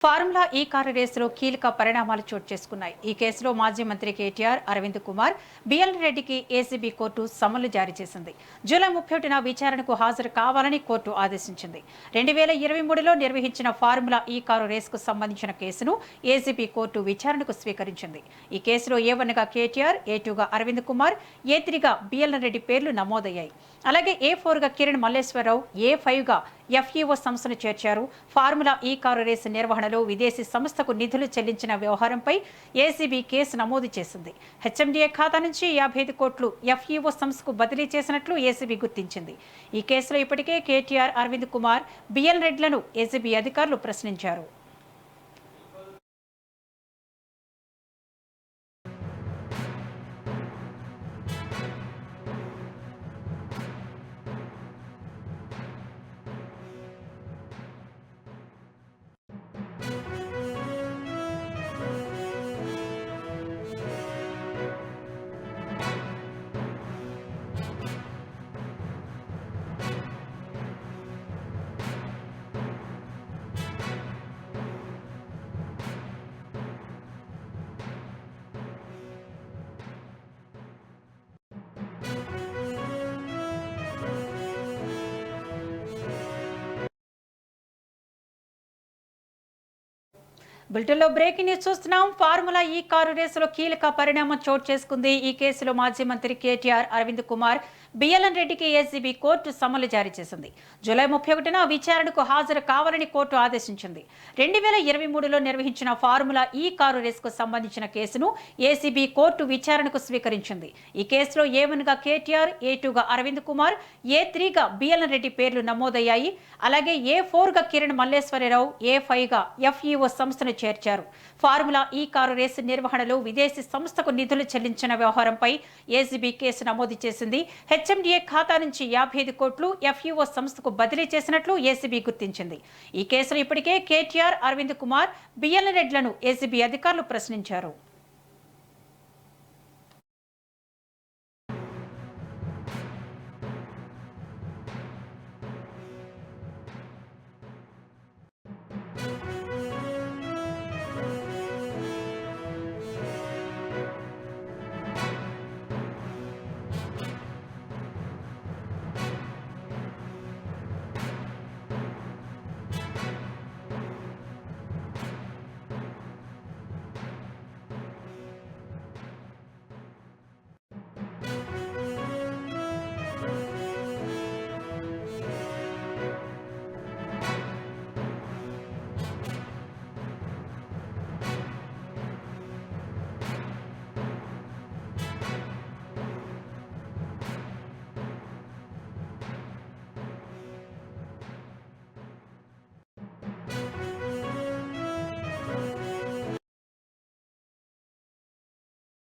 Formula ఈ car రేసులో కీలక పరిణామాలు చోటు చేసుకున్నాయి. ఈ కేసులో మాజీ మంత్రి కేటీఆర్, అరవింద్ కుమార్, బిఎల్ రెడ్డికి ఏసీబీ కోర్టు సమన్లు జారీ చేసింది. జూలై 31న విచారణకు హాజరు కావాలని కోర్టు ఆదేశించింది. 2023లో నిర్వహించిన ఫార్ములా ఈ కారు రేసుకు సంబంధించిన కేసును ఏసీబీ కోర్టు విచారణకు స్వీకరించింది. ఈ కేసులో A1గా కేటీఆర్, A2గా అరవింద్ కుమార్, A3గా బిఎల్ రెడ్డి పేర్లు నమోదయ్యాయి. అలాగే A4గా కిరణ్ మల్లేశ్వరరావు, A5గా FEO సంస్థను చేర్చారు. ఫార్ములా ఈ కారు రేసు నిర్వహణలో విదేశీ సంస్థకు నిధులు చెల్లించిన వ్యవహారంపై ఏసీబీ కేసు నమోదు చేసింది. హెచ్ఎండిఏ ఖాతా నుంచి 55 కోట్లు FEO సంస్థకు బదిలీ చేసినట్లు ఏసీబీ గుర్తించింది. ఈ కేసులో ఇప్పటికే కేటీఆర్, అరవింద్ కుమార్, బిఎల్ రెడ్లను ఏసీబీ అధికారులు ప్రశ్నించారు. బులెటిన్లో బ్రేకింగ్ న్యూస్ చూస్తున్నాం. ఫార్ములా ఈ కారు రేసులో కీలక పరిణామం చోటు చేసుకుంది. ఈ కేసులో మాజీ మంత్రి కేటీఆర్, అరవింద్ కుమార్, బిఎల్ రెడ్డికి ఏసీబీ కోర్టు సమన్లు జారీ చేసింది. జూలై 31న విచారణకు హాజరు కావాలని కోర్టు ఆదేశించింది. 2023లో నిర్వహించిన ఫార్ములా ఈ కారు రేసుకు సంబంధించిన కేసును ఏసీబీ కోర్టు విచారణకు స్వీకరించింది. ఈ కేసులో A1గా కేటీఆర్, A2గా అరవింద్ కుమార్, A3గా బిఎల్ రెడ్డి పేర్లు నమోదయ్యాయి. అలాగే A4గా కిరణ్ మల్లేశ్వరరావు, A5గా FEO సంస్థను చేర్చారు. ఫార్ములా ఈ కారు రేసు నిర్వహణలో విదేశీ సంస్థకు నిధులు చెల్లించిన వ్యవహారంపై ఏసీబీ కేసు నమోదు చేసింది. హెచ్ఎండిఏ ఖాతా నుంచి 55 కోట్లు FEO సంస్థకు బదిలీ చేసినట్లు ఏసీబీ గుర్తించింది. ఈ కేసులో ఇప్పటికే కేటీఆర్, అరవింద్ కుమార్, బిఎల్ రెడ్లను ఏసీబీ అధికారులు ప్రశ్నించారు.